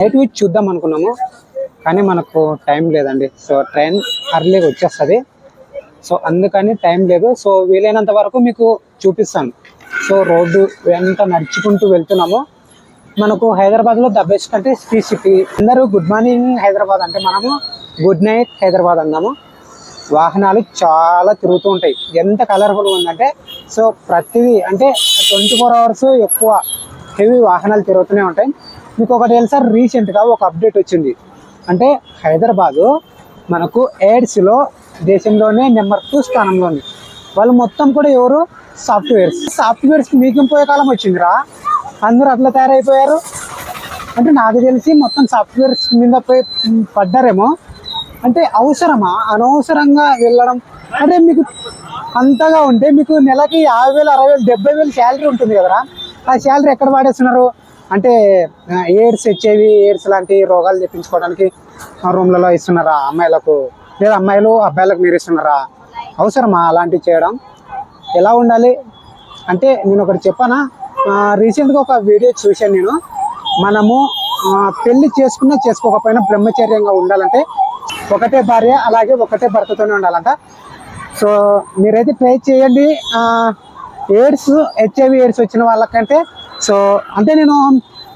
Night week చూద్దాం అనుకున్నాము కానీ మనకు టైం లేదండి. సో ట్రైన్ అర్లీగా వచ్చేస్తుంది. సో అందుకని టైం లేదు. సో వీలైనంత వరకు మీకు చూపిస్తాను. సో రోడ్డు ఎంత నడుచుకుంటూ వెళ్తున్నాము. మనకు హైదరాబాద్లో ద బెస్ట్ అంటే శ్రీ సిటీ. అందరూ గుడ్ మార్నింగ్ హైదరాబాద్ అంటే మనము గుడ్ నైట్ హైదరాబాద్ అన్నాము. వాహనాలు చాలా తిరుగుతూ ఉంటాయి. ఎంత కలర్ఫుల్గా ఉందంటే సో ప్రతిదీ అంటే 24 అవర్స్ ఎక్కువ హెవీ వాహనాలు తిరుగుతూనే ఉంటాయి. మీకు ఒకటి తెలుసా, రీసెంట్గా ఒక అప్డేట్ వచ్చింది. అంటే హైదరాబాదు మనకు ఎయిడ్స్లో దేశంలోనే నెంబర్ 2 స్థానంలో ఉంది. వాళ్ళు మొత్తం కూడా ఎవరు, సాఫ్ట్వేర్స్కి మీకు పోయే కాలం వచ్చిందిరా. అందరూ అట్లా తయారైపోయారు. అంటే నాకు తెలిసి మొత్తం సాఫ్ట్వేర్స్ మీద పోయి పడ్డారేమో. అంటే అవసరమా అనవసరంగా వెళ్ళడం? అంటే మీకు అంతగా ఉంటే మీకు నెలకి 50,000, 60,000, 70,000 శాలరీ ఉంటుంది కదరా. ఆ శాలరీ ఎక్కడ వాడేస్తున్నారు? అంటే ఎయిడ్స్ ఎయిడ్స్ లాంటి రోగాలు తెప్పించుకోవడానికి రూమ్లలో ఇస్తున్నారా అమ్మాయిలకు, లేదా అమ్మాయిలు అబ్బాయిలకు మీరు ఇస్తున్నారా? అవసరమా అలాంటివి చేయడం? ఎలా ఉండాలి అంటే నేను ఒకటి చెప్పానా, రీసెంట్గా ఒక వీడియో చూశాను నేను. మనము పెళ్లి చేసుకోకపోయినా బ్రహ్మచర్యంగా ఉండాలంటే ఒకటే భార్య అలాగే ఒకటే భర్తతోనే ఉండాలంట. సో మీరైతే ట్రై చేయండి. హెచ్ఐవి ఎయిడ్స్ వచ్చిన వాళ్ళకంటే సో అంటే నేను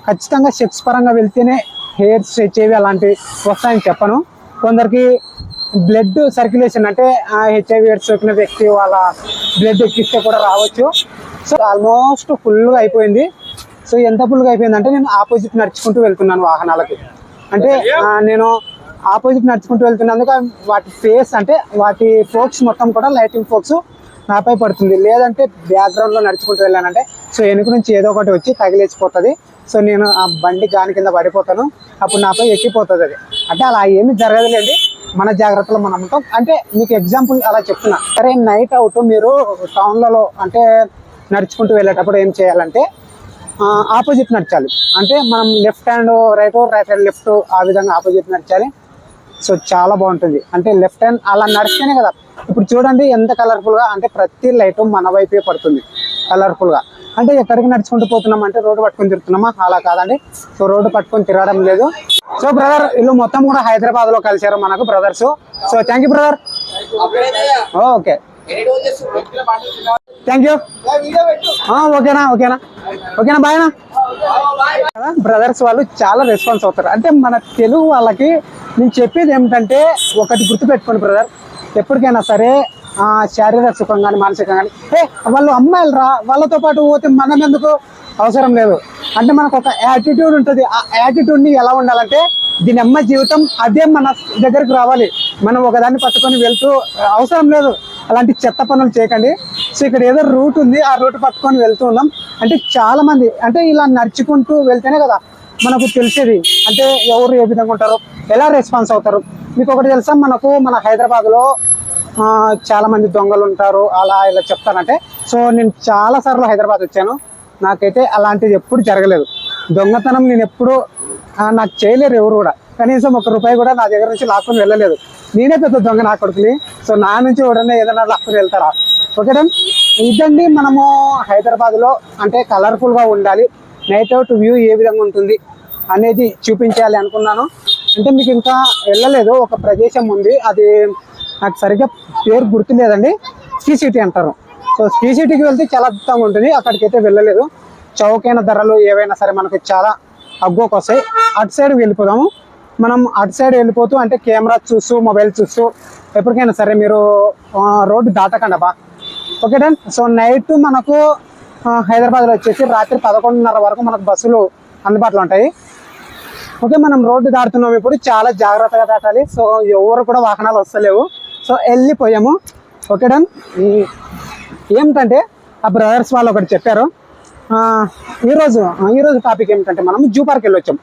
ఖచ్చితంగా సెక్స్ పరంగా వెళ్తేనే ఎయిడ్స్ హెచ్ఐవి అలాంటివి వస్తాయని చెప్పను. కొందరికి బ్లడ్ సర్క్యులేషన్ అంటే హెచ్ఐవి ఎయిడ్స్ సోకిన వ్యక్తి వాళ్ళ బ్లడ్ ఎక్కిస్తే కూడా రావచ్చు. సో ఆల్మోస్ట్ ఫుల్గా అయిపోయింది. సో ఎంత ఫుల్గా అయిపోయిందంటే నేను ఆపోజిట్ నడుచుకుంటూ వెళ్తున్నాను వాహనాలకి. అంటే నేను ఆపోజిట్ నడుచుకుంటూ వెళ్తున్నందుకు వాటి ఫేస్ అంటే వాటి ఫోక్స్ మొత్తం కూడా లైటింగ్ ఫోక్స్ నాపై పడుతుంది. లేదంటే బ్యాక్గ్రౌండ్లో నడుచుకుంటూ వెళ్ళానంటే సో వెనుక నుంచి ఏదో ఒకటి వచ్చి తగిలేసిపోతుంది. సో నేను ఆ బండి గాని కింద పడిపోతాను. అప్పుడు నాపై ఎక్కిపోతుంది అది. అంటే అలా ఏమీ జరగదులేండి, మన జాగ్రత్తలో మనం ఉంటాం. అంటే మీకు ఎగ్జాంపుల్ అలా చెప్తున్నా. సరే నైట్ అవుట్ మీరు టౌన్లలో అంటే నడుచుకుంటూ వెళ్ళేటప్పుడు ఏం చేయాలంటే ఆపోజిట్ నడచాలి. అంటే మనం left hand right hand left ఆ విధంగా ఆపోజిట్ నడచాలి. సో చాలా బాగుంటుంది. అంటే లెఫ్ట్ హ్యాండ్ అలా నడిస్తేనే కదా. ఇప్పుడు చూడండి ఎంత కలర్ఫుల్గా, అంటే ప్రతి లైట్ మన వైపే పడుతుంది కలర్ఫుల్గా. అంటే ఎక్కడికి నడుచుకుంటూ పోతున్నాం అంటే రోడ్డు పట్టుకొని తిరుగుతున్నామా? అలా కాదండి. సో రోడ్డు పట్టుకొని తిరగడం లేదు. సో బ్రదర్ వీళ్ళు మొత్తం కూడా హైదరాబాద్లో కలిసారు మనకు brothers. So thank you brother. Okay thank you. ఓకేనా బాయ్నా. బ్రదర్స్ వాళ్ళు చాలా రెస్పాన్స్ అవుతారు. అంటే మన తెలుగు వాళ్ళకి నేను చెప్పేది ఏమిటంటే ఒకటి గుర్తుపెట్టుకోండి బ్రదర్, ఎప్పటికైనా సరే శారీరక సుఖం కానీ మానసికంగా కానీ వాళ్ళు అమ్మాయిలు రా, వాళ్ళతో పాటు పోతే మనం ఎందుకు? అవసరం లేదు. అంటే మనకు ఒక యాటిట్యూడ్ ఉంటుంది. ఆ యాటిట్యూడ్ని ఎలా ఉండాలంటే దీని అమ్మ జీవితం అదే మన దగ్గరికి రావాలి. మనం ఒకదాన్ని పట్టుకొని వెళ్తూ అవసరం లేదు. అలాంటి చెత్త పనులు చేయకండి. సో ఇక్కడ ఏదో రూట్ ఉంది, ఆ రూట్ పట్టుకొని వెళ్తూ ఉన్నాం. అంటే చాలా మంది అంటే ఇలా నడుచుకుంటూ వెళ్తేనే కదా మనకు తెలిసేది. అంటే ఎవరు ఏ విధంగా ఉంటారు, ఎలా రెస్పాన్స్ అవుతారు. మీకు ఒకటి తెలుసా, మన హైదరాబాద్లో చాలా మంది దొంగలు ఉంటారు అలా ఇలా చెప్తానంటే. సో నేను చాలాసార్లు హైదరాబాద్ వచ్చాను, నాకైతే అలాంటిది ఎప్పుడు జరగలేదు. దొంగతనం నేను ఎప్పుడు నాకు చేయలేరు ఎవరు కూడా. కనీసం ₹1 కూడా నా దగ్గర నుంచి లాక్కొని వెళ్ళలేదు. నేనే పెద్ద దొంగ నా కొడుకుని. సో నా నుంచి ఎవడన్నా ఏదైనా లాక్కొని వెళ్తారా? ఓకేనా. ఇదండి మనము హైదరాబాద్లో అంటే కలర్ఫుల్గా ఉండాలి. నైట్ అవుట్ వ్యూ ఏ విధంగా ఉంటుంది అనేది చూపించాలి అనుకున్నాను. అంటే మీకు ఇంకా వెళ్ళలేదు, ఒక ప్రదేశం ఉంది, అది నాకు సరిగ్గా పేరు గుర్తులేదండి. శ్రీ సిటీ అంటారు. సో శ్రీ సిటీకి వెళ్తే చాలా అద్భుతంగా ఉంటుంది. అక్కడికైతే వెళ్ళలేదు. చౌకైన ధరలు ఏవైనా సరే మనకు చాలా అగ్గోకి వస్తాయి. అటు సైడ్ వెళ్ళిపోదాము. మనం అటు సైడ్ వెళ్ళిపోతూ అంటే కెమెరా చూస్తూ మొబైల్ చూస్తూ ఎప్పటికైనా సరే మీరు రోడ్డు దాటకండి బా. Okay done. సో నైట్ మనకు హైదరాబాద్లో వచ్చేసి రాత్రి 11:30 వరకు మనకు బస్సులు అందుబాటులో ఉంటాయి. ఓకే మనం రోడ్డు దాటుతున్నాం ఇప్పుడు, చాలా జాగ్రత్తగా దాటాలి. సో ఎవరు కూడా వాహనాలు వస్తలేవు. సో వెళ్ళిపోయాము. Okay done. ఏమిటంటే ఆ బ్రదర్స్ వాళ్ళు ఒకటి చెప్పారు. ఈరోజు టాపిక్ ఏమిటంటే మనం జూ పార్క్ వెళ్ళొచ్చాం.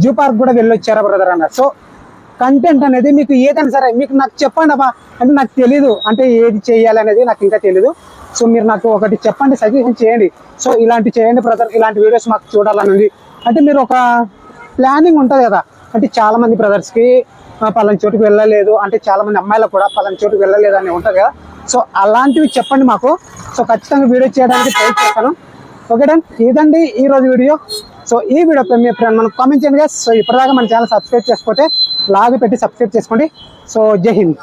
జూ పార్క్ కూడా వెళ్ళొచ్చారా బ్రదర్ అన్నారు. సో కంటెంట్ అనేది మీకు ఏదైనా సరే మీకు నాకు చెప్పండి అబ్బా. అంటే నాకు తెలీదు, అంటే ఏది చేయాలి అనేది నాకు ఇంకా తెలీదు. సో మీరు నాకు ఒకటి చెప్పండి, సజెషన్ చేయండి. సో ఇలాంటి చేయండి బ్రదర్, ఇలాంటి వీడియోస్ మాకు చూడాలని ఉంది అంటే మీరు ఒక ప్లానింగ్ ఉంటుంది కదా. అంటే చాలా మంది బ్రదర్స్కి పలానా చోటుకి వెళ్ళలేదు, అంటే చాలా మంది అమ్మాయిలకు కూడా పలానా చోటుకి వెళ్ళలేదు అని ఉంటుంది కదా. సో అలాంటివి చెప్పండి మాకు. సో ఖచ్చితంగా వీడియో చేయడానికి ట్రై చేస్తాను. Okay done. ఇదండి ఈరోజు వీడియో. సో ఈ వీడియోపై మీ ఫ్రెండ్ మనం కామెంట్ చేయండి guys. సో ఇప్పటిదాకా మన ఛానల్ సబ్స్క్రైబ్ చేసుకోతే లాగ్ పెట్టి సబ్స్క్రైబ్ చేసుకోండి. సో జై హింద్.